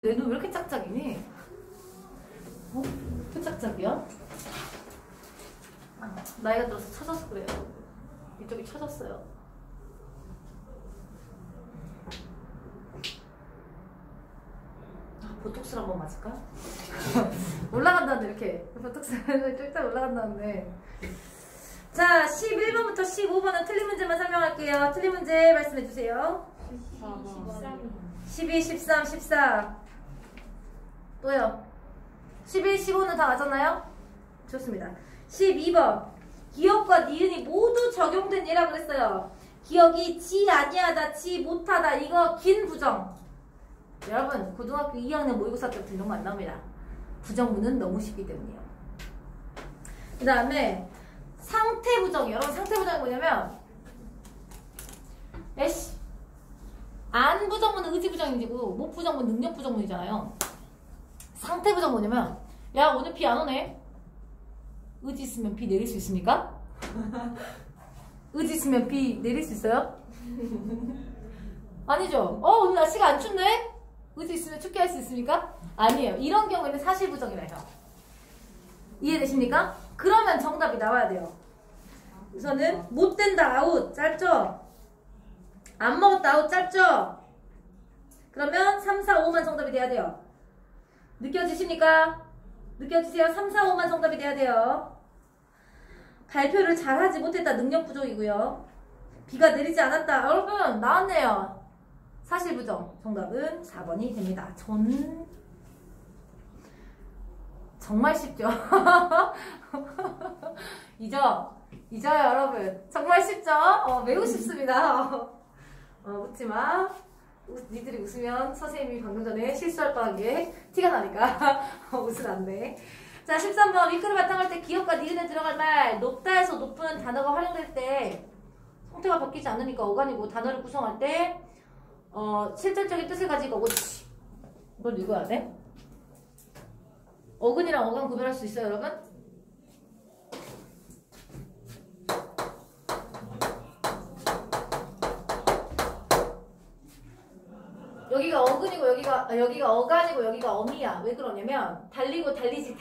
내 눈 왜 이렇게 짝짝이니? 어? 왜 짝짝이야? 나이가 들어서 처져서 그래요. 이쪽이 처졌어요. 보톡스를 한번 맞을까? 올라간다는데 이렇게 보톡스를 쫄딱 올라간다는데. 자, 11번부터 15번은 틀린 문제만 설명할게요. 틀린 문제 말씀해주세요. 12, 13, 14 또요. 11, 15는 다 맞았나요? 좋습니다. 12번 기억과 니은이 모두 적용된 예라고 했어요. 기억이 지 아니하다, 지 못하다, 이거 긴 부정. 여러분 고등학교 2학년 모의고사 때부터 이런 거 안 나옵니다. 부정문은 너무 쉽기 때문이에요. 그 다음에 상태부정이. 여러분 상태부정이 뭐냐면 에이씨 안 부정문은 의지부정이고 못 부정문은 능력부정문이잖아요. 상태부정 뭐냐면 야 오늘 비 안 오네. 의지 있으면 비 내릴 수 있습니까? 의지 있으면 비 내릴 수 있어요? 아니죠. 오늘 날씨가 안 춥네? 의지 있으면 춥게 할 수 있습니까? 아니에요. 이런 경우에는 사실부정이라요. 이해되십니까? 그러면 정답이 나와야 돼요. 우선은 못 된다 아웃 짧죠? 안 먹었다 아웃 짧죠? 그러면 3, 4, 5만 정답이 돼야 돼요. 느껴지십니까? 느껴지세요? 3, 4, 5만 정답이 돼야 돼요. 발표를 잘하지 못했다 능력 부족이고요. 비가 내리지 않았다. 여러분 나왔네요. 사실 부정. 정답은 4번이 됩니다. 정말 쉽죠? 이죠 여러분. 정말 쉽죠? 매우 쉽습니다. 웃지마. 니들이 웃으면 선생님이 방금 전에 실수할 뻔한 게 티가 나니까 웃으면 안 돼. 자, 13번 윗글을 바탕할 때 기억과 니은에 들어갈 말 높다에서 높은 단어가 활용될 때 형태가 바뀌지 않으니까 어간이고 단어를 구성할 때 실질적인 뜻을 가지고 이걸 읽어야 돼? 어근이랑 어간 구별할 수 있어요, 여러분? 여기가 어근이고 여기가 어간이고 여기가 어미야. 왜 그러냐면 달리고 달리지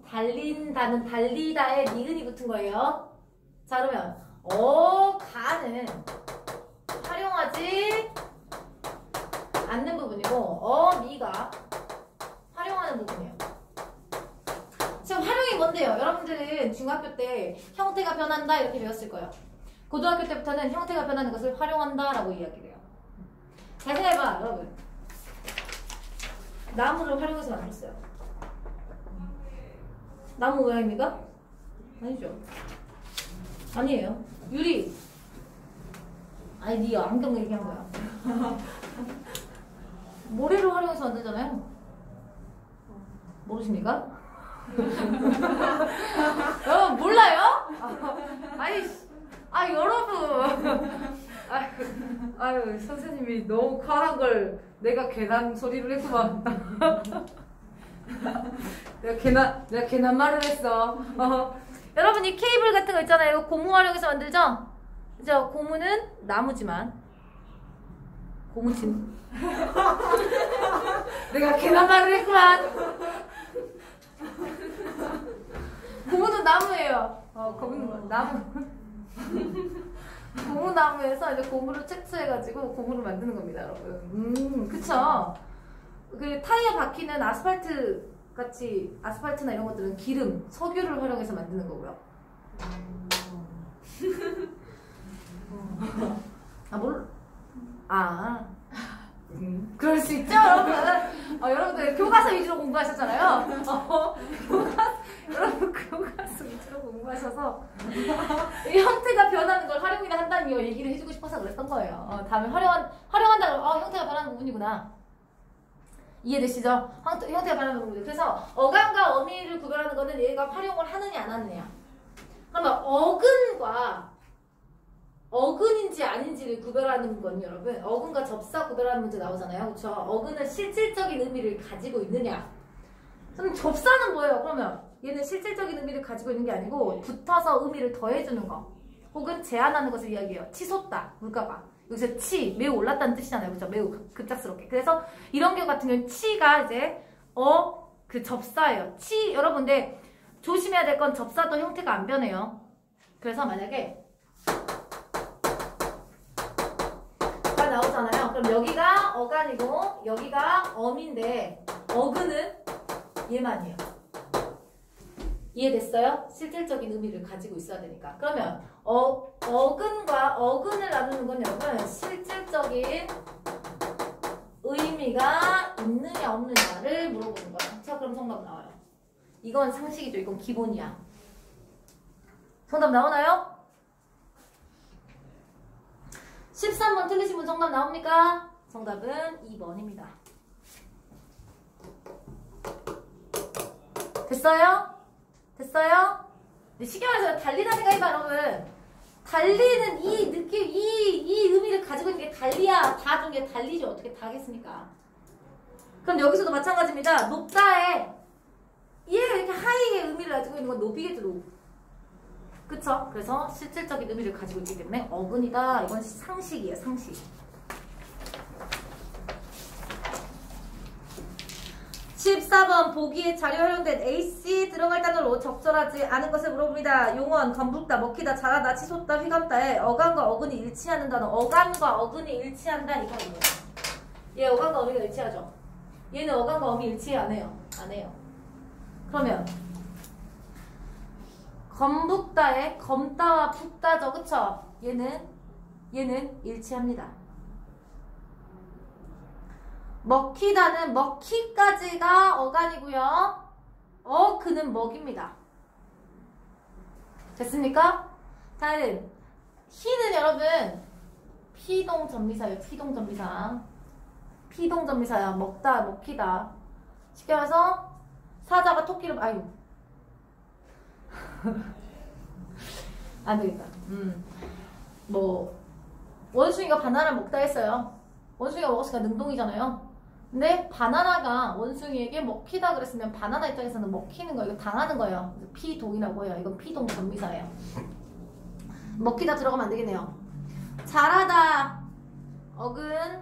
달린다는 달리다에 니은이 붙은 거예요. 자 그러면 어간은 활용하지 않는 부분이고 어미가 활용하는 부분이에요. 지금 활용이 뭔데요? 여러분들은 중학교 때 형태가 변한다 이렇게 배웠을 거예요. 고등학교 때부터는 형태가 변하는 것을 활용한다 라고 이야기를 해요. 잘 생각해봐 여러분. 나무를 활용해서 만들었어요. 나무 모양입니까? 아니죠. 아니에요. 유리. 아니 네 안경 얘기한 거야. 모래를 활용해서 만들잖아요. 모르십니까? 여러분 몰라요? 여러분. 아유 선생님이 너무 과한 걸 내가 괜한 소리를 했구만. 내가 괜한 말을 했어. 여러분 이 케이블 같은 거 있잖아요. 이거 고무 활용해서 만들죠? 그죠? 고무는 나무지만 고무친. 내가 괜한 말을 했구만. 고무는 나무예요. 고무는 나무. 고무나무에서 이제 고무를 채취해가지고 고무를 만드는 겁니다, 여러분. 그쵸? 그 타이어 바퀴는 아스팔트 같이 아스팔트나 이런 것들은 기름, 석유를 활용해서 만드는 거고요. 그럴 수 있죠, 여러분. 여러분들 교과서 위주로 공부하셨잖아요. 여러분 교과서 위주로 공부하셔서 이 형태가 변하는 걸 활용이라 한다는 거 얘기를 해주고 싶어서 그랬던 거예요. 다음에 활용한다고 형태가 변하는 부분이구나. 이해되시죠? 형태가 변하는 부분이죠. 그래서 어간과 어미를 구별하는 거는 얘가 활용을 하느냐 안 하느냐. 그러면 어근인지 아닌지를 구별하는 건 여러분 어근과 접사 구별하는 문제 나오잖아요. 그렇죠? 어근은 실질적인 의미를 가지고 있느냐. 그럼 접사는 뭐예요? 그러면 얘는 실질적인 의미를 가지고 있는 게 아니고 붙어서 의미를 더해주는 거 혹은 제한하는 것을 이야기해요. 치솟다, 물가가. 여기서 치, 매우 올랐다는 뜻이잖아요. 그죠? 매우 급작스럽게. 그래서 이런 경우 같은 경우는 치가 이제 그 접사예요. 치, 여러분, 근데 조심해야 될 건 접사도 형태가 안 변해요. 그래서 만약에 가 나오잖아요. 그럼 여기가 어간이고 여기가 엄인데 어근은 얘만이에요. 이해됐어요? 실질적인 의미를 가지고 있어야 되니까. 그러면 어근과 어근을 나누는 건 여러분 실질적인 의미가 있느냐 없느냐를 물어보는 거예요. 자, 그럼 정답 나와요. 이건 상식이죠. 이건 기본이야. 정답 나오나요? 13번 틀리신 분 정답 나옵니까? 정답은 2번입니다. 됐어요? 됐어요? 시계에서 달리다니까 해봐, 여러분. 달리는 이 느낌, 이 의미를 가지고 있는 게 달리야. 다 중에 달리죠. 어떻게 다 하겠습니까? 그럼 여기서도 마찬가지입니다. 높다에 얘가 이렇게 하이의 의미를 가지고 있는 건 높이겠죠, 높. 그쵸? 그래서 실질적인 의미를 가지고 있기 때문에 어근이다. 이건 상식이에요, 상식. 14번 보기에 자료 활용된 AC 들어갈 단어로 적절하지 않은 것을 물어봅니다. 용언, 건붙다, 먹히다, 자라다, 치솟다, 휘감다에 어간과 어근이 일치하는 단어. 어간과 어근이 일치한다 이거예요. 얘 어간과 어미가 일치하죠. 얘는 어간과 어미 일치 안 해요. 안 해요. 그러면 건붙다에 검다와 붓다죠. 그쵸? 얘는 일치합니다. 먹히다는 먹히까지가 어간이고요. 그는 먹입니다. 됐습니까? 다음 희는 여러분 피동전미사예요. 피동전미사야. 먹다, 먹히다. 쉽게 말해서 사자가 토끼를 안 되겠다. 뭐 원숭이가 바나나를 먹다 했어요. 원숭이가 먹었으니까 능동이잖아요. 근데 바나나가 원숭이에게 먹히다 그랬으면 바나나 입장에서는 먹히는 거예요. 이거 당하는 거예요. 피동이라고 해요. 이건 피동 전미사예요. 먹히다 들어가면 안 되겠네요. 자라다 어근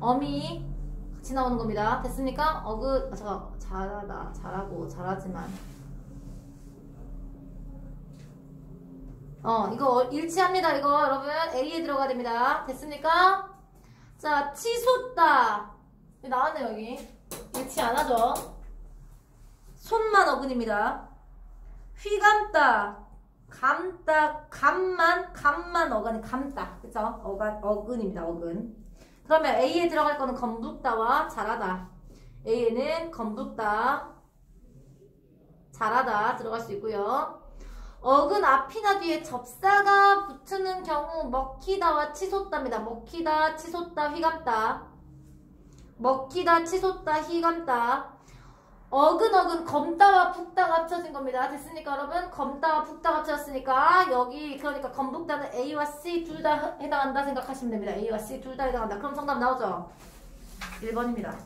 어미 같이 나오는 겁니다. 됐습니까? 자라다 자라고 자라지만 이거 일치합니다. 이거 여러분 A에 들어가야 됩니다. 됐습니까? 자, 치솟다 나왔네요. 여기 일치 안 하죠? 손만 어근입니다. 휘감다 감다 감만 어간이 감다. 그쵸? 어근입니다. 어근. 그러면 A에 들어갈 거는 건붙다와 자라다. A에는 건붙다 자라다 들어갈 수 있고요. 어근 앞이나 뒤에 접사가 붙는 경우 먹히다와 치솟다입니다. 먹히다, 치솟다, 휘감다. 먹히다, 치솟다, 휘감다. 어근, 검다와 붓다가 합쳐진 겁니다. 됐습니까, 여러분? 검다와 붓다가 합쳐졌으니까 여기 그러니까 건북다는 A와 C 둘 다 해당한다 생각하시면 됩니다. A와 C 둘 다 해당한다. 그럼 정답 나오죠? 1번입니다.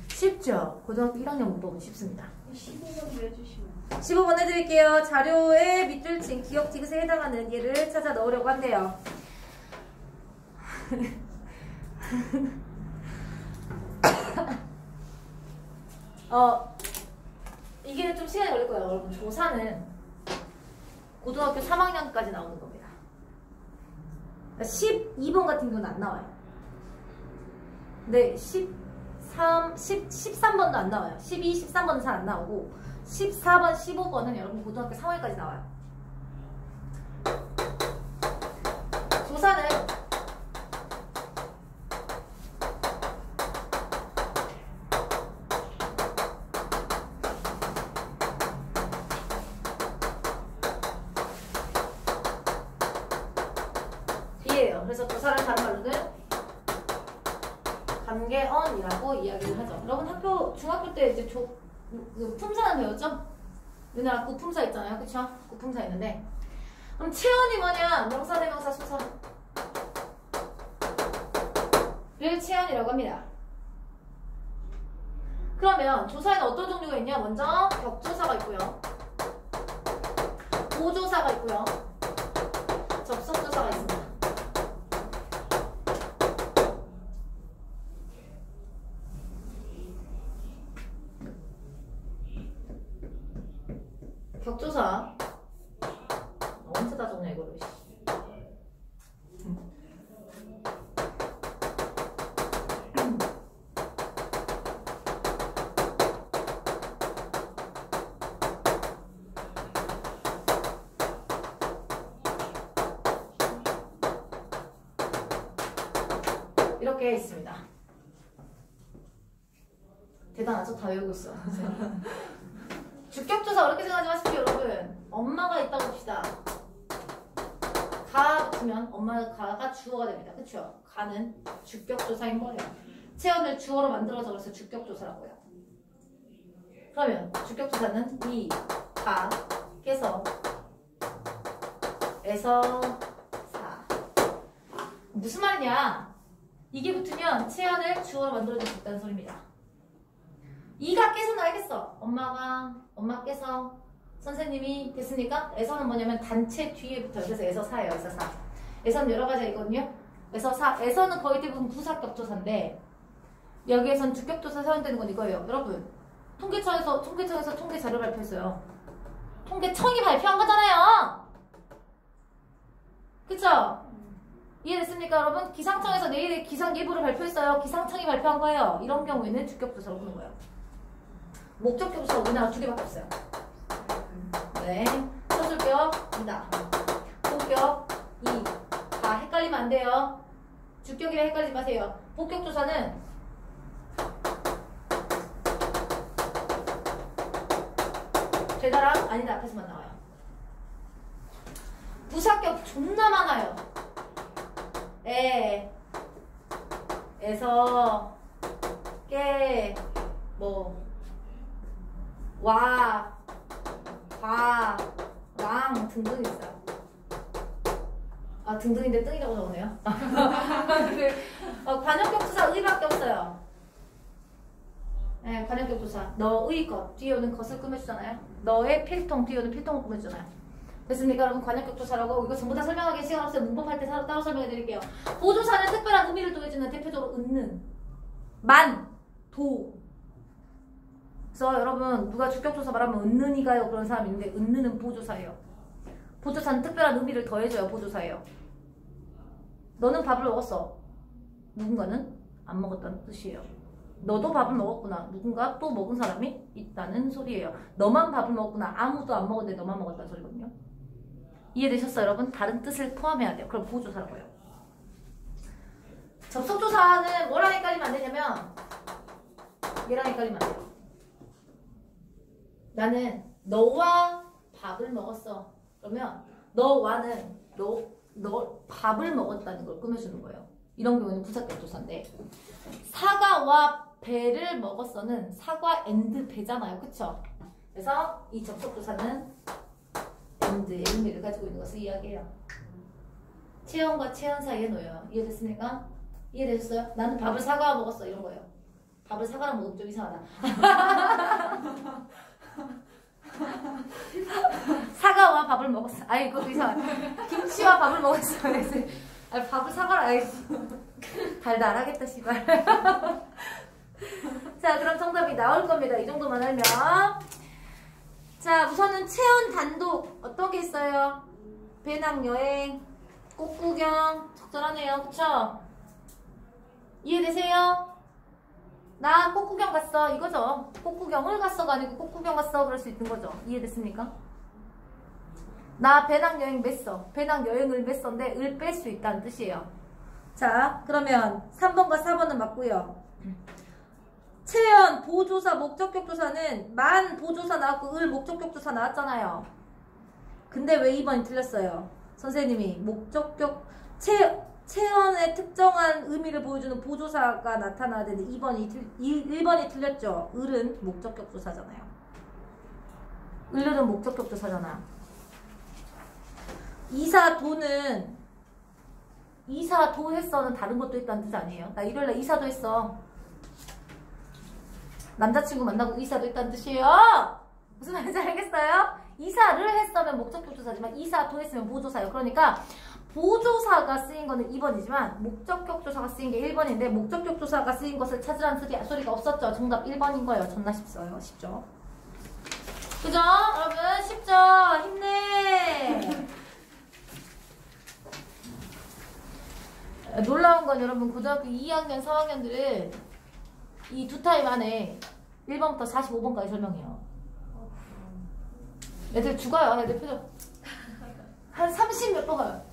쉽죠? 고등학교 1학년 문법은 쉽습니다. 15번 해주시면 15번 해드릴게요. 자료의 밑줄 친 기억 디귿에 해당하는 예를 찾아 넣으려고 한대요. 이게 좀 시간이 걸릴 거예요. 여러분 조사는 고등학교 3학년까지 나오는 겁니다. 12번 같은 경우는 안 나와요. 네, 13번도 안 나와요. 12, 13번은 잘 안 나오고 14번, 15번은 여러분 고등학교 3월까지 나와요. 조사는 B예요. 그래서 조사를 다른 말로는 관계언이라고 이야기를 하죠. 여러분 중학교 때 이제 품사는 배웠죠? 우리나라 구품사 있잖아요. 그쵸? 구품사 있는데 그럼 체언이 뭐냐? 명사, 대명사, 수사를 체언이라고 합니다. 그러면 조사에는 어떤 종류가 있냐? 먼저 격조사가 있고요. 보조사가 있고요. 접속 격조사. 언제 다 적냐 이거를. 이렇게 있습니다. 대단하죠? 다 외우고 있어. 주격조사 어렵게 생각하지 마십시오, 여러분. 엄마가 있다고 봅시다. 가 붙으면 가가 주어가 됩니다. 그쵸? 가는 주격조사인 거예요. 체언을 주어로 만들어서 그래서 주격조사라고요. 그러면 주격조사는 이, 가, 께서, 에서, 사. 무슨 말이냐? 이게 붙으면 체언을 주어로 만들어줄 수 있다는 소리입니다. 이가 깨서는 알겠어. 엄마께서, 선생님이 됐으니까 에서는 뭐냐면 단체 뒤에 붙어요. 그래서 에서 사예요. 에서 사. 에서는 여러 가지가 있거든요. 에서 사. 에서는 거의 대부분 부사격조사인데 여기에선 주격조사 사용되는 건 이거예요. 여러분, 통계청에서 통계 자료 발표했어요. 통계청이 발표한 거잖아요. 그쵸? 이해됐습니까, 여러분? 기상청에서 내일에 기상 예보를 발표했어요. 기상청이 발표한 거예요. 이런 경우에는 주격조사로 보는 거예요. 목적격조사 우리나라 2개밖에 없어요. 네. 서술격이다. 복격, 이. 다 헷갈리면 안 돼요. 주격이랑 헷갈리지 마세요. 복격조사는 되다랑 아니다 앞에서만 나와요. 부사격 존나 많아요. 에서, 깨, 와, 과, 왕 등등 있어요. 아, 등등인데 뜬이라고 적었네요. 관역격조사 의밖에 없어요. 네, 관역격조사. 너의 것 뒤에 오는 것을 꾸며주잖아요. 너의 필통 뒤에 오는 필통을 꾸며주잖아요. 됐습니까, 여러분? 관역격조사라고. 이거 전부 다 설명하기 시간 없어요. 문법할 때 따로 설명해 드릴게요. 보조사는 특별한 의미를 더해주는 대표적으로 은는, 만, 도. 그래서 여러분, 누가 주격조사 말하면 은는이가요 그런 사람이 있는데 은는은 보조사예요. 보조사는 특별한 의미를 더해줘요. 보조사예요. 너는 밥을 먹었어. 누군가는 안 먹었다는 뜻이에요. 너도 밥을 먹었구나. 누군가 또 먹은 사람이 있다는 소리예요. 너만 밥을 먹었구나. 아무도 안 먹었는데 너만 먹었다는 소리거든요. 이해되셨어요, 여러분? 다른 뜻을 포함해야 돼요. 그럼 보조사라고 해요. 접속조사는 뭐랑 헷갈리면 안 되냐면 얘랑 헷갈리면 안 돼요. 나는 너와 밥을 먹었어. 그러면 너와는 너 밥을 먹었다는 걸 꾸며주는 거예요. 이런 경우는 부사격조사인데 사과와 배를 먹었어는 사과 앤드 배잖아요. 그쵸? 그래서 이 접속조사는 앤드의 의미를 가지고 있는 것을 이야기해요. 체언과 체언 사이에 놓여요. 이해됐습니까? 이해되셨어요? 나는 밥을 사과와 먹었어. 이런 거예요. 밥을 사과랑 먹으면 좀 이상하다. 사과와 밥을 먹었어. 아이, 그것도 이상하다. 김치와 밥을 먹었어. 아니, 밥을 사과라. 아이, 달달하겠다, 씨발. 자, 그럼 정답이 나올 겁니다. 이 정도만 알면. 자, 우선은 체온 단독 어떤 게 있어요? 배낭여행, 꽃구경, 적절하네요. 그쵸? 이해되세요? 나 꽃구경 갔어. 이거죠. 꽃구경을 갔어가 아니고 꽃구경 갔어. 그럴 수 있는 거죠. 이해됐습니까? 나 배낭여행 맸어. 배낭여행을 맸었는데 을 뺄 수 있다는 뜻이에요. 자, 그러면 3번과 4번은 맞고요. 체언, 보조사, 목적격조사는 만 보조사 나왔고 을 목적격조사 나왔잖아요. 근데 왜 2번이 틀렸어요? 선생님이 체언의 특정한 의미를 보여주는 보조사가 나타나야 되는데 1번이 틀렸죠. 을은 목적격조사잖아요. 을은 목적격조사잖아. 이사도는 이사도 했어는 다른 것도 있다는 뜻 아니에요? 나 일요일날 이사도 했어. 남자친구 만나고 이사도 했다는 뜻이에요. 무슨 말인지 알겠어요? 이사를 했으면 목적격조사지만 이사도 했으면 보조사예요. 그러니까 보조사가 쓰인 거는 2번이지만 목적격조사가 쓰인 게 1번인데 목적격조사가 쓰인 것을 찾으라는 소리가 없었죠. 정답 1번인 거예요. 존나 쉽죠? 그죠? 여러분 쉽죠? 힘내. 놀라운 건 여러분 고등학교 2학년, 4학년들은 이 두 타임 안에 1번부터 45번까지 설명해요. 애들 죽어요. 애들 표정 한 30몇 번 가요.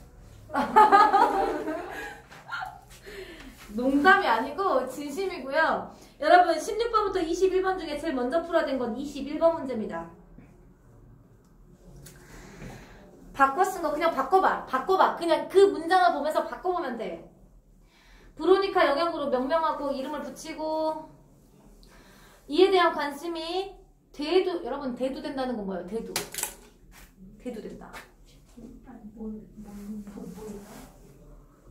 농담이 아니고 진심이고요. 여러분 16번부터 21번 중에 제일 먼저 풀어야 된 건 21번 문제입니다. 바꿔 쓴 거 그냥 바꿔봐. 그냥 그 문장을 보면서 바꿔보면 돼. 브로니카 영향으로 명명하고 이름을 붙이고 이에 대한 관심이 여러분 대두된다는 건 뭐예요? 대두된다.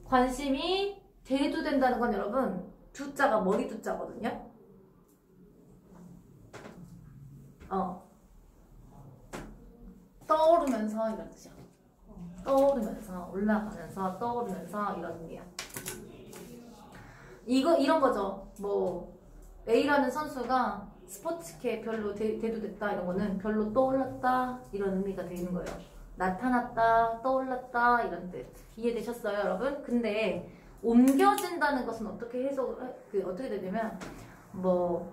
관심이 대두된다는 건 여러분 두자가 머리 두자거든요. 떠오르면서 이런 뜻이야. 떠오르면서 올라가면서 떠오르면서 이런 의미야. 이런 거죠. 뭐 A라는 선수가 스포츠계 별로 대두됐다 이런 거는 별로 떠올랐다 이런 의미가 되는 거예요. 나타났다, 떠올랐다 이런 뜻. 이해되셨어요, 여러분? 근데 옮겨진다는 것은 어떻게 어떻게 되냐면 뭐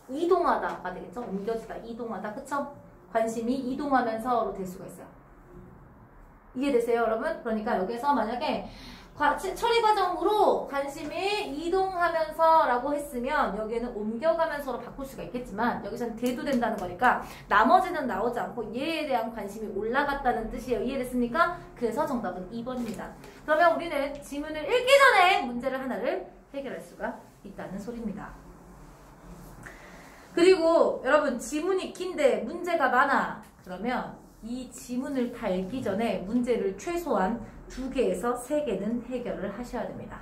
이동하다가 되겠죠? 옮겨지다, 이동하다, 그쵸? 관심이 이동하면서로 될 수가 있어요. 이해되세요, 여러분? 그러니까 여기서 만약에 처리 과정으로 관심이 이동하면서 라고 했으면 여기에는 옮겨가면서로 바꿀 수가 있겠지만 여기서는 대두된다는 거니까 나머지는 나오지 않고 얘에 대한 관심이 올라갔다는 뜻이에요. 이해됐습니까? 그래서 정답은 2번입니다. 그러면 우리는 지문을 읽기 전에 문제를 하나를 해결할 수가 있다는 소리입니다. 그리고 여러분 지문이 긴데 문제가 많아. 그러면 이 지문을 다 읽기 전에 문제를 최소한 2개에서 3개는 해결을 하셔야 됩니다.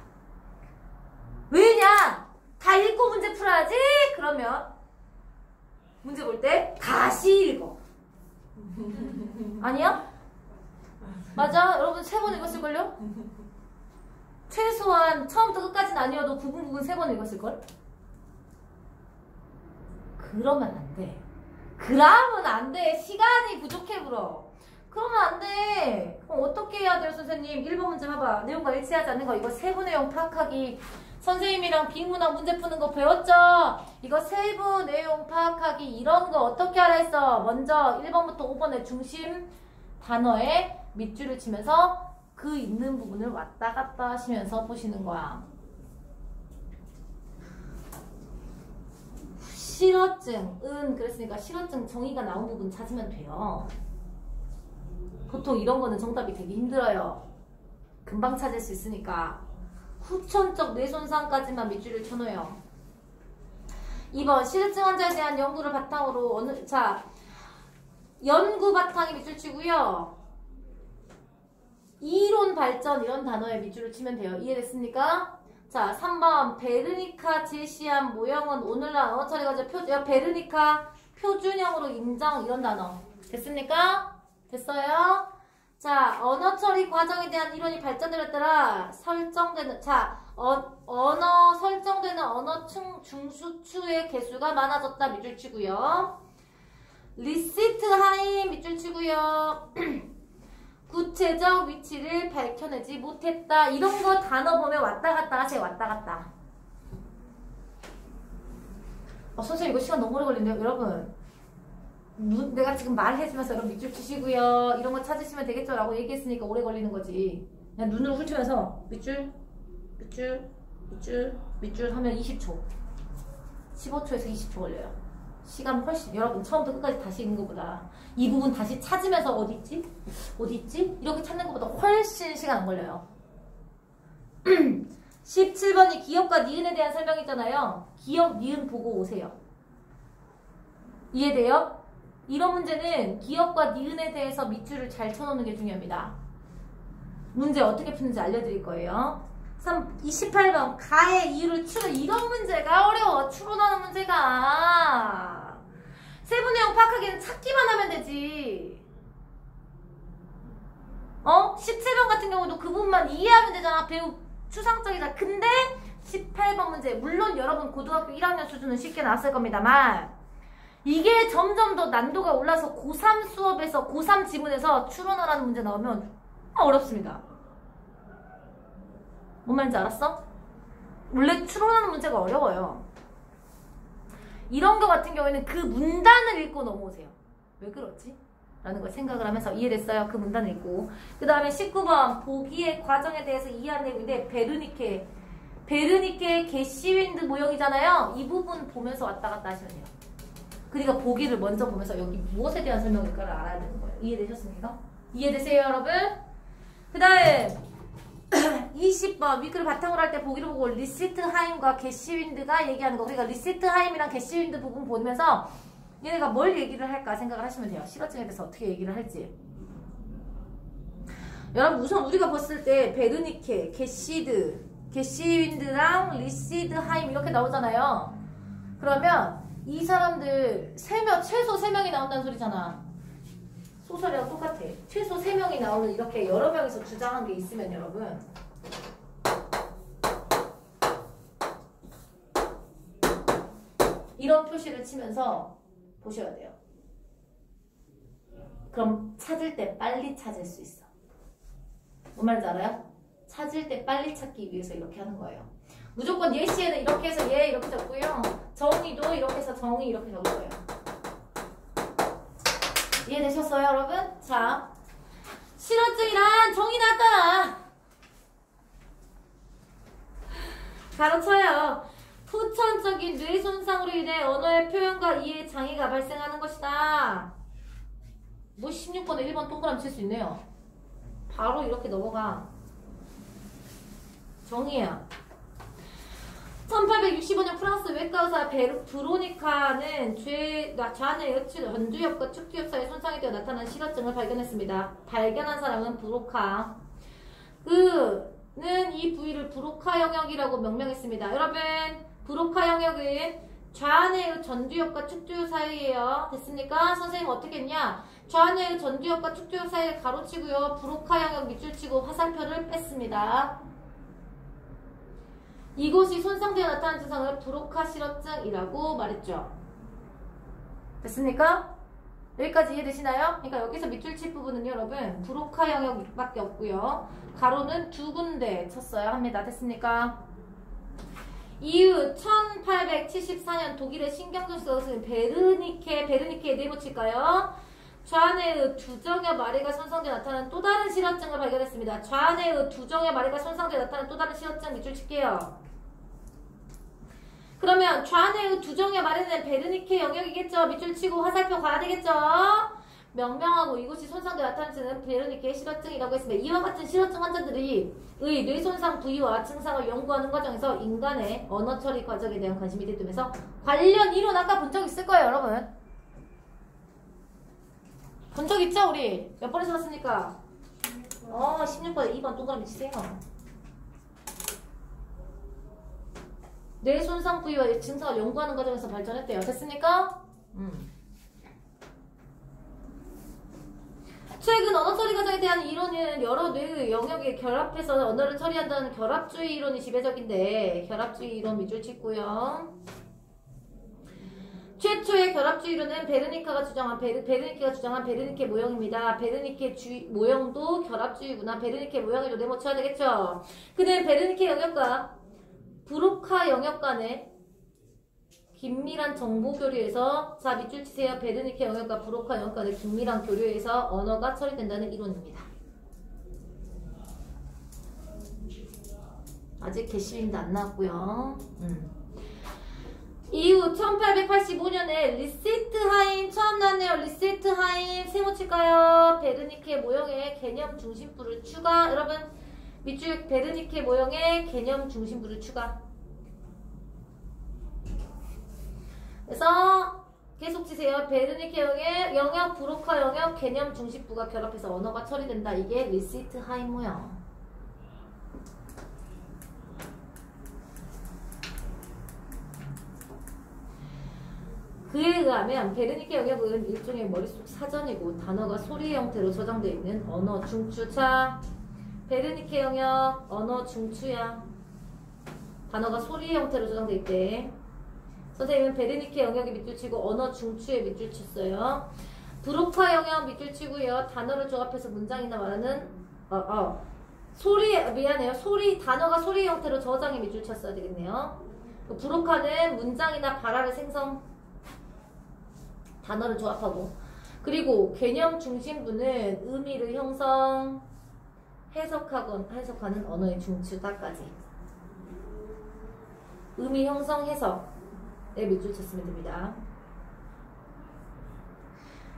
왜냐? 다 읽고 문제 풀어야지? 그러면 문제 볼 때 다시 읽어. 아니야? 맞아? 여러분 3번 읽었을걸요? 최소한 처음부터 끝까지는 아니어도 부분 3번 읽었을걸? 그러면 안 돼. 그러면 안 돼. 시간이 부족해 불어. 그러면 안 돼. 그럼 어떻게 해야 돼요, 선생님? 1번 문제 봐봐. 내용과 일치하지 않는 거. 이거 세부 내용 파악하기. 선생님이랑 빅문항 문제 푸는 거 배웠죠? 이거 세부 내용 파악하기. 이런 거 어떻게 하라 했어? 먼저 1번부터 5번의 중심 단어에 밑줄을 치면서 그 있는 부분을 왔다 갔다 하시면서 보시는 거야. 실어증은 그랬으니까 실어증 정의가 나온 부분 찾으면 돼요. 보통 이런 거는 정답이 되게 힘들어요. 금방 찾을 수 있으니까. 후천적 뇌손상까지만 밑줄을 쳐놓아요. 2번 실증 환자에 대한 연구를 바탕으로 연구 바탕에 밑줄 치고요. 이론 발전 이런 단어에 밑줄을 치면 돼요. 이해됐습니까? 자, 3번 베르니카 제시한 모형은 오늘날 언어 처리 과제 베르니카 표준형으로 인정 이런 단어 됐습니까? 됐어요? 자, 언어 처리 과정에 대한 이론이 발전되었더라. 설정되는 언어 설정되는 언어 중수추의 개수가 많아졌다 밑줄 치고요. 리시트 하인 밑줄 치고요. 구체적 위치를 밝혀내지 못했다. 이런 거 단어 보면 왔다 갔다 하세요. 왔다 갔다. 선생님 이거 시간 너무 오래 걸린대요. 여러분 내가 지금 말해주면서 여러분 밑줄 치시고요. 이런 거 찾으시면 되겠죠? 라고 얘기했으니까 오래 걸리는 거지. 그냥 눈으로 훑으면서 밑줄 하면 20초 15초에서 20초 걸려요. 시간 훨씬 여러분 처음부터 끝까지 다시 읽는 것보다 이 부분 다시 찾으면서 어디있지? 이렇게 찾는 것보다 훨씬 시간 안 걸려요. 17번이 기억과 니은에 대한 설명이잖아요. 기억, 니은 보고 오세요. 이해돼요? 이런 문제는 기억과 니은에 대해서 밑줄을 잘 쳐놓는 게 중요합니다. 문제 어떻게 푸는지 알려드릴 거예요. 28번 가의 이유를 이런 문제가 어려워. 추론하는 문제가. 세부 내용 파악하기는 찾기만 하면 되지. 17번 같은 경우도 그 부분만 이해하면 되잖아. 배우 추상적이다. 근데 18번 문제 물론 여러분 고등학교 1학년 수준은 쉽게 나왔을 겁니다만 이게 점점 더 난도가 올라서 고3 수업에서 고3 지문에서 추론하라는 문제 나오면 어렵습니다. 뭔 말인지 알았어? 원래 추론하는 문제가 어려워요. 이런 거 같은 경우에는 그 문단을 읽고 넘어오세요. 왜 그렇지? 라는 걸 생각을 하면서 이해됐어요? 그 문단을 읽고. 그 다음에 19번 보기의 과정에 대해서 이해한 내용인데 베르니케 게시윈드 모형이잖아요. 이 부분 보면서 왔다 갔다 하시면 돼요. 그러니까 보기를 먼저 보면서 여기 무엇에 대한 설명일까를 알아야 되는 거예요. 이해되셨습니까? 이해되세요, 여러분? 그 다음 20번 위크를 바탕으로 할 때 보기를 보고 리시트하임과 게시윈드가 얘기하는 거. 그러니까 리시트하임이랑 게시윈드 부분 보면서 얘네가 뭘 얘기를 할까 생각을 하시면 돼요. 실어증에 대해서 어떻게 얘기를 할지. 여러분 우선 우리가 봤을 때 베르니케, 게시윈드랑 리시트하임 이렇게 나오잖아요. 그러면 이 사람들 최소 3명이 나온다는 소리잖아. 소설이랑 똑같아. 최소 3명이 나오는 이렇게 여러 명이서 주장한 게 있으면 여러분 이런 표시를 치면서 보셔야 돼요. 그럼 찾을 때 빨리 찾을 수 있어. 뭔 말인지 알아요? 찾을 때 빨리 찾기 위해서 이렇게 하는 거예요. 무조건 예시에는 이렇게 해서 얘 이렇게 적고요. 정의도 이렇게 해서 정의 이렇게 적을 거예요. 이해되셨어요, 여러분? 자, 실어증이란 정의 나왔다. 가로쳐요. 후천적인 뇌 손상으로 인해 언어의 표현과 이해의 장애가 발생하는 것이다. 뭐 16번에 1번 동그라미 칠 수 있네요. 바로 이렇게 넘어가. 정의야. 1865년 프랑스 외과 의사 브로니카는 좌뇌 여추 전두엽과 축두엽 사이에 손상이 되어 나타나는 실어증을 발견했습니다. 발견한 사람은 브로카. 그는 이 부위를 브로카 영역이라고 명명했습니다. 여러분, 브로카 영역은 좌뇌의 전두엽과 축두엽 사이에요. 됐습니까? 선생님 어떻게 했냐? 좌뇌의 전두엽과 축두엽 사이를 가로치고요. 브로카 영역 밑줄 치고 화살표를 뺐습니다. 이곳이 손상되어 나타나는 증상을 브로카 실어증이라고 말했죠. 됐습니까? 여기까지 이해되시나요? 그러니까 여기서 밑줄 칠 부분은 여러분 브로카 영역밖에 없고요. 가로는 2군데 쳤어야 합니다. 됐습니까? 이후 1874년 독일의 신경정신과 의사인 베르니케에 네모칠까요? 좌뇌의 두정엽 아래가 손상되어 나타나는 또 다른 실어증을 발견했습니다. 좌뇌의 두정엽 아래가 손상되어 나타나는 또 다른 실어증 밑줄 칠게요. 그러면 좌뇌의 두정엽 아래는 베르니케 영역이겠죠. 밑줄 치고 화살표 가야 되겠죠. 명명하고 이곳이 손상되어 나타나는 베르니케 실어증이라고 했습니다. 이와 같은 실어증 환자들이 뇌손상 부위와 증상을 연구하는 과정에서 인간의 언어 처리 과정에 대한 관심이 들면서 관련 이론 아까 본 적 있을 거예요, 여러분. 본 적 있죠, 우리? 몇 번에서 봤습니까? 16번에 2번 동그라미 치세요. 뇌 손상 부위와 증상을 연구하는 과정에서 발전했대요. 됐습니까? 최근 언어 처리 과정에 대한 이론은 여러 뇌의 영역에 결합해서 언어를 처리한다는 결합주의 이론이 지배적인데 모형주의 이론 밑줄 찍고요. 최초의 결합주의 이론은 베르니케가 주장한 베르니케 모형입니다. 베르니케 모형도 결합주의구나. 베르니케 모형에도 네모쳐야 되겠죠. 그는 베르니케 영역과 브로카 영역 간의 긴밀한 정보 교류에서, 자 밑줄 치세요. 베르니케 영역과 브로카 영역 간의 긴밀한 교류에서 언어가 처리된다는 이론입니다. 아직 게시윈드 안 나왔고요. 이후 1885년에 리시트하임 처음 나왔네요. 리시트하임 세모칠까요? 베르니케 모형의 개념 중심부를 추가. 여러분 밑줄 베르니케 모형의 개념 중심부를 추가. 그래서 계속 치세요. 베르니케 영역, 브로카 영역, 개념 중심부가 결합해서 언어가 처리된다. 이게 리시트하임 모형. 그에 의하면 베르니케 영역은 일종의 머릿속 사전이고 단어가 소리 형태로 저장되어 있는 언어 중추. 자, 베르니케 영역 언어 중추야. 단어가 소리 형태로 저장되어 있대. 선생님은 베르니케 영역에 밑줄 치고 언어 중추에 밑줄 쳤어요. 브로카 영역 밑줄 치고요. 단어를 조합해서 문장이나 말하는 미안해요. 단어가 소리 형태로 저장에 밑줄 쳤어야 되겠네요. 브로카는 문장이나 발화를 생성, 단어를 조합하고, 그리고 개념 중심부는 의미를 형성, 해석하는 언어의 중추다까지. 의미 형성, 해석에 밑줄 쳤으면 됩니다.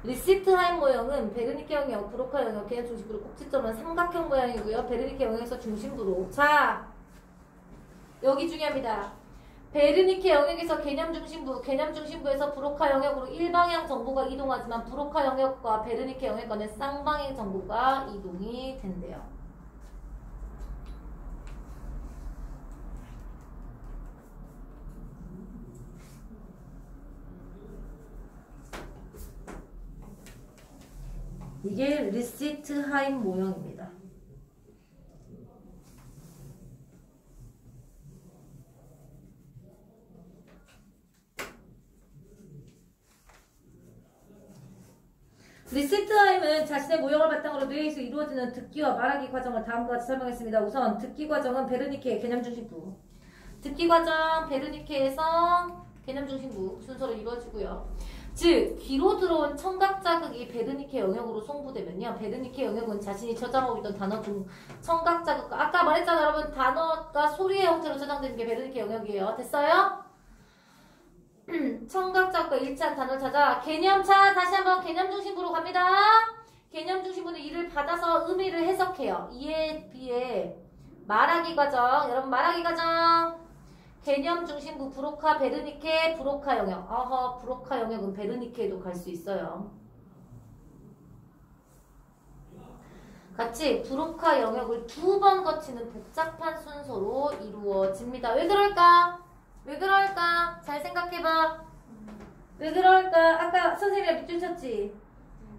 리시트 하임 모형은 베르니케 영역, 브로카 영역, 개념 중심부로 꼭지점은 삼각형 모양이고요. 베르니케 영역에서 중심부로. 자, 여기 중요합니다. 베르니케 영역에서 개념 중심부에서 브로카 영역으로 일방향 정보가 이동하지만 브로카 영역과 베르니케 영역과는 쌍방향 정보가 이동이 된대요. 이게 리시트 하임 모형입니다. 리시트 하임은 자신의 모형을 바탕으로 뇌에서 이루어지는 듣기와 말하기 과정을 다음과 같이 설명했습니다. 우선 듣기 과정은 베르니케 개념 중심부. 듣기 과정 베르니케에서 개념 중심부 순서로 이루어지고요. 즉 귀로 들어온 청각 자극이 베르니케 영역으로 송부되면요. 베르니케 영역은 자신이 저장하고 있던 단어 중 청각 자극과 아까 말했잖아요. 여러분 단어가 소리의 형태로 저장되는 게 베르니케 영역이에요. 됐어요? 청각 자극과 일치한 단어를 찾아 다시 한번 개념 중심부로 갑니다. 개념 중심부는 이를 받아서 의미를 해석해요. 이에 비해 말하기 과정, 여러분 말하기 과정 개념 중심부 브로카 베르니케 브로카 영역. 브로카 영역은 베르니케에도 갈 수 있어요. 같이 브로카 영역을 2번 거치는 복잡한 순서로 이루어집니다. 왜 그럴까? 잘 생각해봐. 왜 그럴까? 아까 선생님이랑 밑줄 쳤지?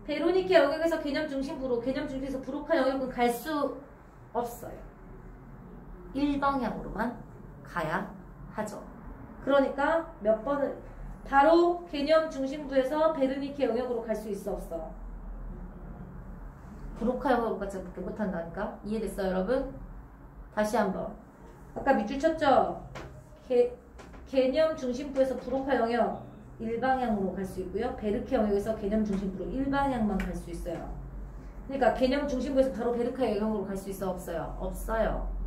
베르니케 영역에서 개념 중심부에서 브로카 영역은 갈 수 없어요. 일방향으로만 가야 하죠. 그러니까 몇 번을 바로 개념 중심부에서 베르니케 영역으로 갈 수 있어 없어? 브로카 영역까지 못한다니까? 이해됐어요 여러분? 다시 한번 아까 밑줄 쳤죠? 개념 중심부에서 브로카 영역 일방향으로 갈 수 있고요. 베르케 영역에서 개념 중심부로 일방향만 갈 수 있어요. 그러니까 개념 중심부에서 바로 베르카 영역으로 갈 수 있어 없어요? 없어요.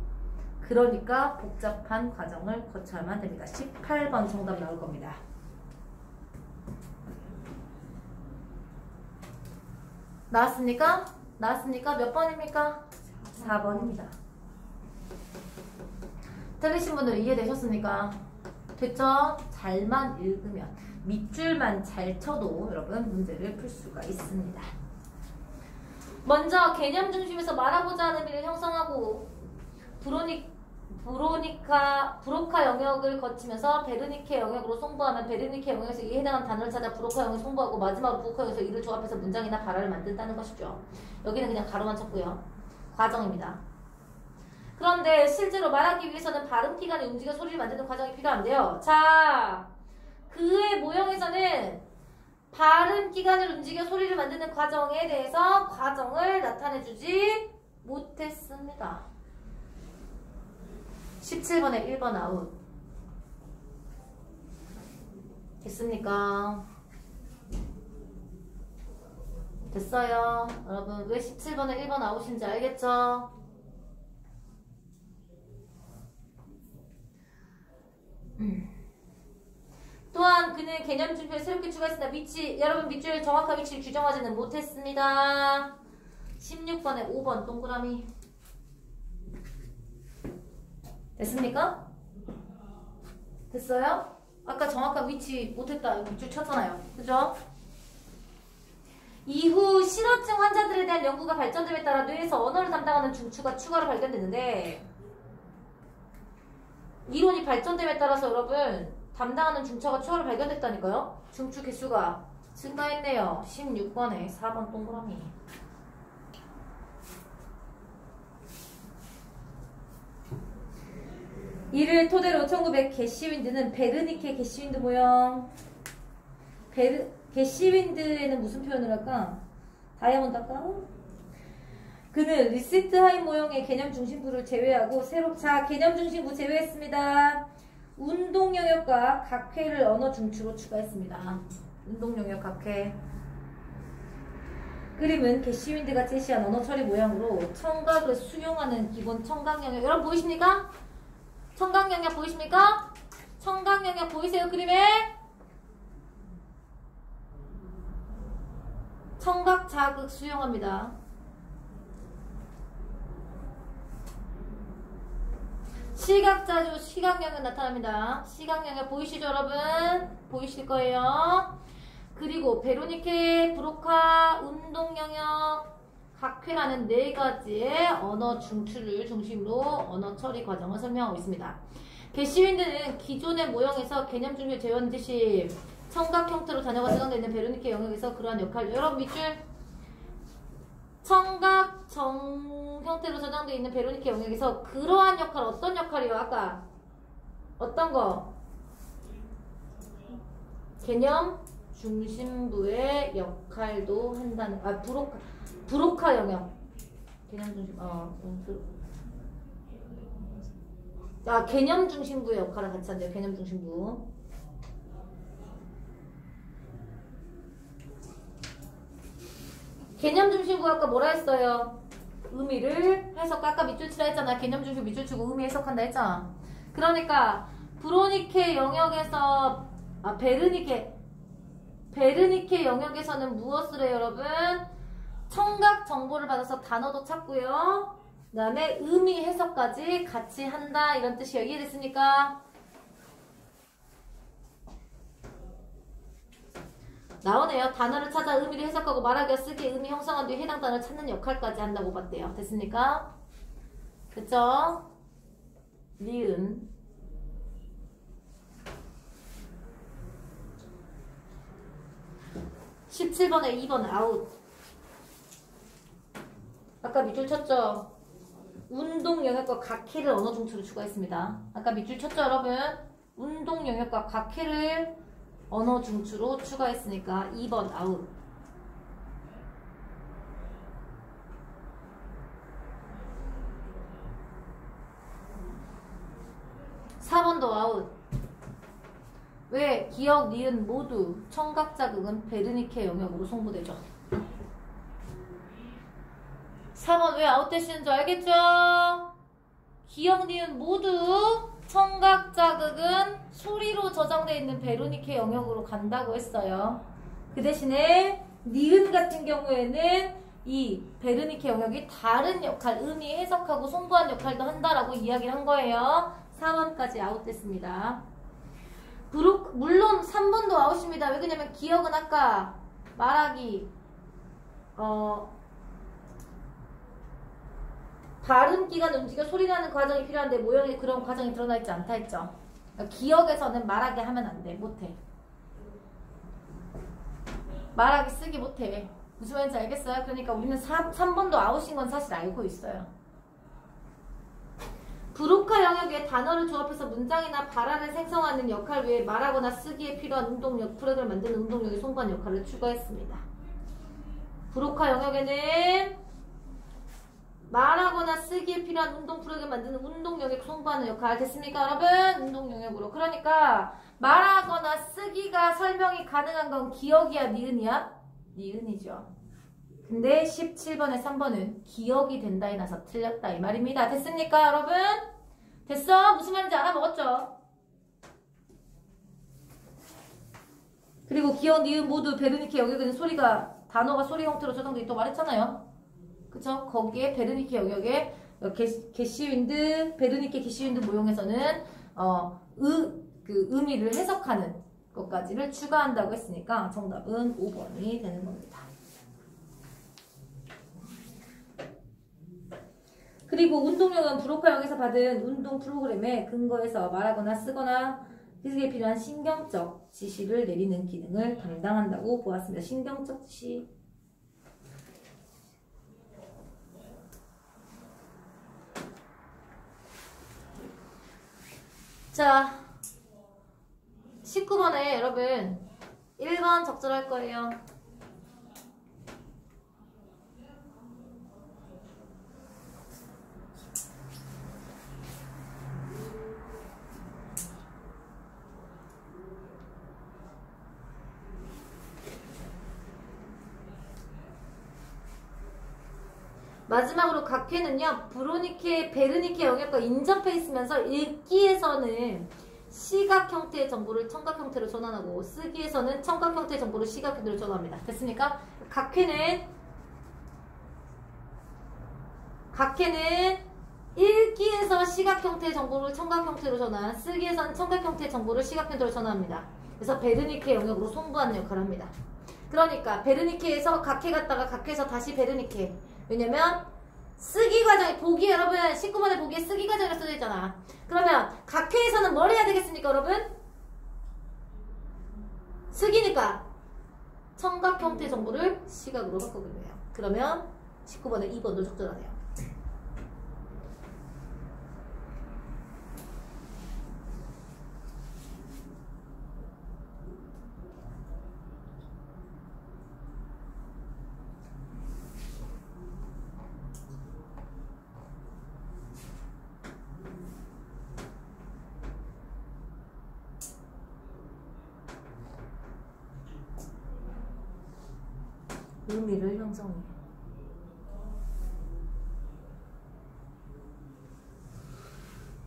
그러니까 복잡한 과정을 거쳐야만 됩니다. 18번 정답 나올 겁니다. 나왔습니까? 몇 번입니까? 4번입니다. 틀리신 분들 이해되셨습니까? 됐죠? 잘만 읽으면 밑줄만 잘 쳐도 여러분 문제를 풀 수가 있습니다. 먼저 개념 중심에서 말하고자 하는 의미를 형성하고 브로카 영역을 거치면서 베르니케 영역으로 송부하면 베르니케 영역에서 이에 해당하는 단어를 찾아 브로카 영역을 송부하고 마지막으로 브로카 영역에서 이를 조합해서 문장이나 발화를 만든다는 것이죠. 여기는 그냥 가로만 쳤고요. 과정입니다. 그런데 실제로 말하기 위해서는 발음 기관이 움직여 소리를 만드는 과정이 필요한데요. 자, 그의 모형에서는 발음 기관을 움직여 소리를 만드는 과정에 대해서 과정을 나타내주지 못했습니다. 17번에 1번 아웃. 됐습니까? 됐어요. 여러분 왜 17번에 1번 아웃인지 알겠죠? 또한 그는 개념 중심에 새롭게 추가했으나 여러분 밑줄 정확한 위치를 규정하지는 못했습니다. 16번에 5번 동그라미. 됐습니까? 됐어요? 아까 정확한 위치 못했다 밑줄 쳤잖아요. 그죠? 이후 실어증 환자들에 대한 연구가 발전됨에 따라 뇌에서 언어를 담당하는 중추가 추가로 발견됐는데 이론이 발전됨에 따라서 여러분 담당하는 중추가 추가로 발견됐다니까요. 중추 개수가 증가했네요. 16번에 4번 동그라미. 이를 토대로 1900 게시윈드는 베르니케 게시윈드 모형. 게시윈드에는 무슨 표현을 할까? 다이아몬드 할까? 그는 리시트하임 모형의 개념 중심부를 제외하고 자, 개념 중심부 제외했습니다. 운동 영역과 각회를 언어 중추로 추가했습니다. 운동 영역 각회. 그림은 게시윈드가 제시한 언어 처리 모양으로 청각을 수용하는 기본 청각 영역. 여러분 보이십니까? 청각 영역 보이십니까? 청각 영역 보이세요? 그림에? 청각 자극 수용합니다. 시각 자주 시각 영역 나타납니다. 시각 영역 보이시죠, 여러분? 보이실 거예요. 그리고 베로니케, 브로카, 운동 영역, 각회라는 4가지의 언어 중추를 중심으로 언어 처리 과정을 설명하고 있습니다. 게시윈드는 기존의 모형에서 개념 중심을 제외한 듯이 청각 형태로 자녀가 저장되어 있는 베로니케 영역에서 그러한 역할, 여러분 밑줄 청각 형태로 저장되어 있는 베로니케 영역에서 그러한 역할, 어떤 역할이요? 아까 어떤 거? 개념 중심부의 역할도 한다는, 브로카 영역. 개념 중심, 개념 중심부의 역할을 같이 한대요. 개념 중심부. 개념 중심부가 아까 뭐라 했어요? 의미를 해석, 아까 밑줄 치라 했잖아. 개념 중심 밑줄 치고 의미 해석한다 했잖아. 그러니까 브로니케 영역에서 베르니케 영역에서는 무엇을 해요, 여러분? 청각 정보를 받아서 단어도 찾고요. 그 다음에 의미 해석까지 같이 한다, 이런 뜻이에요. 이해됐습니까? 나오네요. 단어를 찾아 의미를 해석하고 말하기와 쓰기에 의미 형성한 뒤에 해당 단어를 찾는 역할까지 한다고 봤대요. 됐습니까? 그쵸? 니은 17번에 2번 아웃. 아까 밑줄 쳤죠? 운동 영역과 각회를 언어 중추로 추가했습니다. 아까 밑줄 쳤죠, 여러분? 운동 영역과 각회를 언어 중추로 추가했으니까 2번 아웃. 4번도 아웃. 왜? 기억, 니은 모두 청각 자극은 베르니케 영역으로 송부되죠. 4번 왜 아웃되시는 줄 알겠죠? 기억, 니은 모두 청각 자극은 소리로 저장되어 있는 베르니케 영역으로 간다고 했어요. 그 대신에 니은 같은 경우에는 이 베르니케 영역이 다른 역할, 의미 해석하고 송부한 역할도 한다라고 이야기를 한 거예요. 4번까지 아웃됐습니다. 물론 3번도 아웃입니다. 왜 그러냐면 기억은 아까 말하기 발음 기관 움직여 소리 나는 과정이 필요한데 모형에 그런 과정이 드러나 있지 않다 했죠. 그러니까 기억에서는 말하기 하면 안 돼. 못해. 말하기 쓰기 못해. 무슨 말인지 알겠어요? 그러니까 우리는 3번도 아웃인 건 사실 알고 있어요. 브로카 영역에 단어를 조합해서 문장이나 발화를 생성하는 역할 외에 말하거나 쓰기에 필요한 운동력, 프로그램을 만드는 운동력이 송부한 역할을 추가했습니다. 브로카 영역에는 말하거나 쓰기에 필요한 운동 프로그램을 만드는 운동력에 송부하는 역할. 됐습니까, 여러분? 운동 영역으로. 그러니까 말하거나 쓰기가 설명이 가능한 건 기억이야, 니은이야? 니은이죠. 근데 17번에 3번은 기억이 된다에 나서 틀렸다 이 말입니다. 됐습니까, 여러분? 됐어? 무슨 말인지 알아먹었죠? 그리고 기억, 니은 모두 베르니케 영역에는 소리가, 단어가 소리 형태로 저장돼 있다고 말했잖아요. 그쵸? 거기에 베르니케 영역에 게시윈드, 베르니케 게시윈드 모형에서는 의미를 해석하는 것까지를 추가한다고 했으니까 정답은 5번이 되는 겁니다. 그리고 운동력은 브로카형에서 받은 운동 프로그램에 근거해서 말하거나 쓰거나 그게 필요한 신경적 지시를 내리는 기능을 담당한다고 보았습니다. 신경적 지시. 자, 19번에 여러분 1번 적절할 거예요. 마지막으로 각회는요, 베르니케 영역과 인접해 있으면서 읽기에서는 시각 형태의 정보를 청각 형태로 전환하고 쓰기에서는 청각 형태의 정보를 시각 형태로 전환합니다. 됐습니까? 각회는 읽기에서 시각 형태의 정보를 청각 형태로 전환, 쓰기에서는 청각 형태의 정보를 시각 형태로 전환합니다. 그래서 베르니케 영역으로 송부하는 역할을 합니다. 그러니까 베르니케에서 각회 갔다가 각회에서 다시 베르니케. 왜냐면 쓰기 과정이 보기 여러분 19번에 보기에 쓰기 과정이 써져 있잖아. 그러면 각회에서는 뭘 해야 되겠습니까 여러분? 쓰기니까 청각 형태 정보를 시각으로 바꾸겠네요. 그러면 19번에 2번도 적절하네요. 의미를 형성해.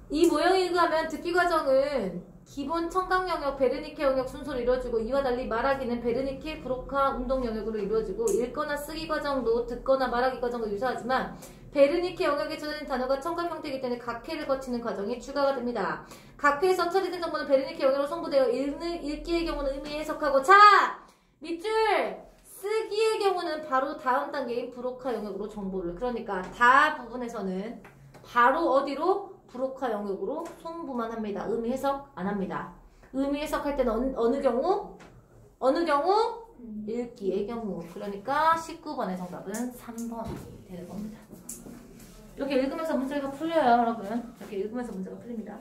이 모형이 의하면 듣기 과정은 기본 청각 영역, 베르니케 영역 순서로 이루어지고 이와 달리 말하기는 베르니케, 브로카, 운동 영역으로 이루어지고 읽거나 쓰기 과정도 듣거나 말하기 과정과 유사하지만 베르니케 영역에 처해진 단어가 청각 형태이기 때문에 각회를 거치는 과정이 추가가 됩니다. 각회에서 처리된 정보는 베르니케 영역으로 송부되어 읽기의 경우는 의미 해석하고 자! 밑줄! 쓰기의 경우는 바로 다음 단계인 브로카 영역으로 정보를 그러니까 다 부분에서는 바로 어디로? 브로카 영역으로 송부만 합니다. 의미 해석 안 합니다. 의미 해석할 때는 어느 경우? 어느 경우? 읽기의 경우. 그러니까 19번의 정답은 3번이 되는 겁니다. 이렇게 읽으면서 문제가 풀려요 여러분. 이렇게 읽으면서 문제가 풀립니다.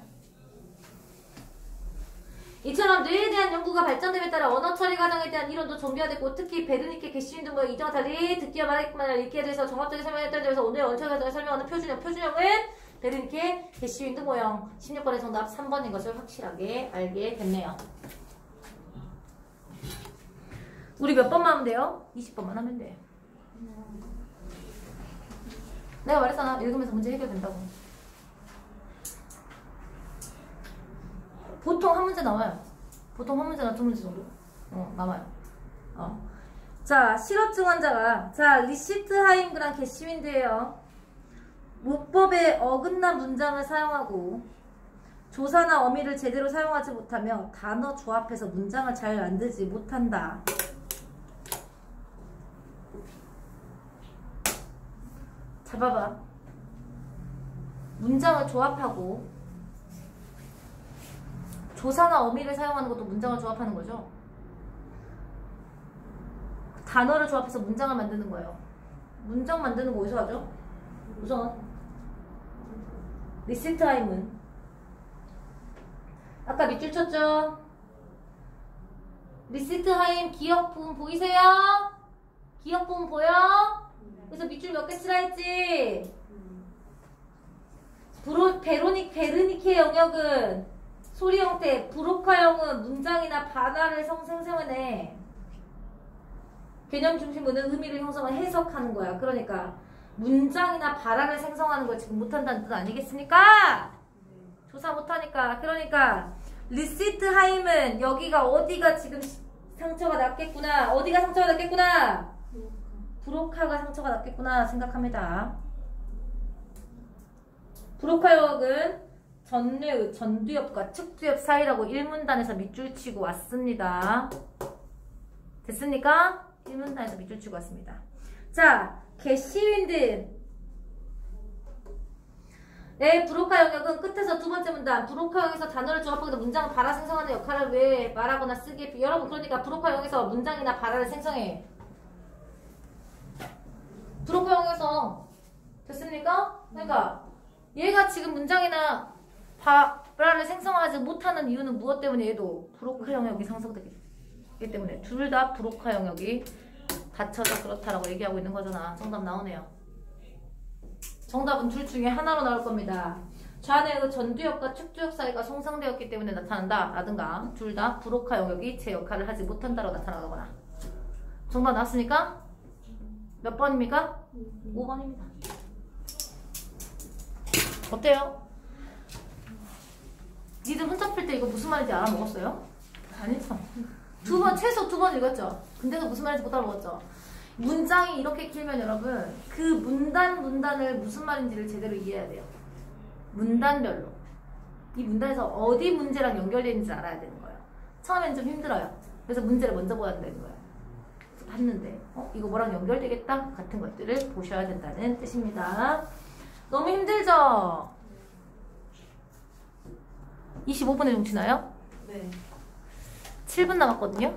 이처럼 뇌에 대한 연구가 발전됨에 따라 언어 처리 과정에 대한 이론도 정비화됐고 특히 베르니케, 게시윈 등과 이전과 달리 듣기와 말하기뿐만 아니라 읽기에 대해서 종합적인 설명했다는 점에서 오늘의 언어 처리 과정을 설명하는 표준형은 베르니케, 게시윈드 모형 16번의 정답 3번인 것을 확실하게 알게 됐네요. 우리 몇 번만 하면 돼요? 20번만 하면 돼. 내가 말했잖아. 읽으면서 문제 해결된다고. 보통 한 문제 나와요. 보통 한 문제나 두 문제 정도 나와요. 자, 실업증 환자가 리시트하임그랑 게시윈드예요. 문법에 어긋난 문장을 사용하고 조사나 어미를 제대로 사용하지 못하며 단어 조합해서 문장을 잘 만들지 못한다. 잘 봐봐. 문장을 조합하고 조사나 어미를 사용하는 것도 문장을 조합하는 거죠. 단어를 조합해서 문장을 만드는 거예요. 문장 만드는 거 어디서 하죠? 우선 리시트하임은 아까 밑줄 쳤죠? 리시트하임 기억 부분 보이세요? 기억 부분 보여? 그래서 밑줄 몇 개 치라 했지? 베르니케 영역은 소리 형태, 브로카형은 문장이나 반화를 생성해내. 개념 중심문은 의미를 형성한 해석하는 거야. 그러니까 문장이나 발화를 생성하는 걸 지금 못한다는 뜻 아니겠습니까? 조사 못하니까. 그러니까 리시트하임은 여기가 어디가 지금 상처가 났겠구나. 어디가 상처가 났겠구나. 브로카가 상처가 났겠구나 생각합니다. 브로카역은 전뇌의 전두엽과 측두엽 사이라고 1문단에서 밑줄 치고 왔습니다. 됐습니까? 1문단에서 밑줄 치고 왔습니다. 자, 게시윈드. 네, 브로카 영역은 끝에서 두 번째 문단. 브로카 영역에서 단어를 조합하고 문장을 발화 생성하는 역할을 왜 말하거나 쓰기에 여러분 그러니까 브로카 영역에서 문장이나 발화를 생성해. 브로카 영역에서 됐습니까? 그러니까 얘가 지금 문장이나 브라를 생성하지 못하는 이유는 무엇 때문에 얘도 브로카 영역이 상승되기 때문에 둘 다 브로카 영역이 닫혀서 그렇다라고 얘기하고 있는 거잖아. 정답 나오네요. 정답은 둘 중에 하나로 나올 겁니다. 좌뇌의 그 전두엽과 축두엽 사이가 손상되었기 때문에 나타난다 라든가 둘 다 브로카 영역이 제 역할을 하지 못한다로 나타나거나. 정답 나왔습니까? 몇 번입니까? 5번입니다. 어때요? 니들 혼자 풀 때 이거 무슨 말인지 알아먹었어요? 아니죠. 최소 두 번 읽었죠? 근데도 무슨 말인지 못 알아먹었죠? 문장이 이렇게 길면 여러분 그 문단을 무슨 말인지를 제대로 이해해야 돼요. 문단별로. 이 문단에서 어디 문제랑 연결되는지 알아야 되는 거예요. 처음엔 좀 힘들어요. 그래서 문제를 먼저 보야 되는 거예요. 그래서 봤는데 이거 뭐랑 연결되겠다? 같은 것들을 보셔야 된다는 뜻입니다. 너무 힘들죠? 25분에 뭉치나요? 네. 7분 남았거든요.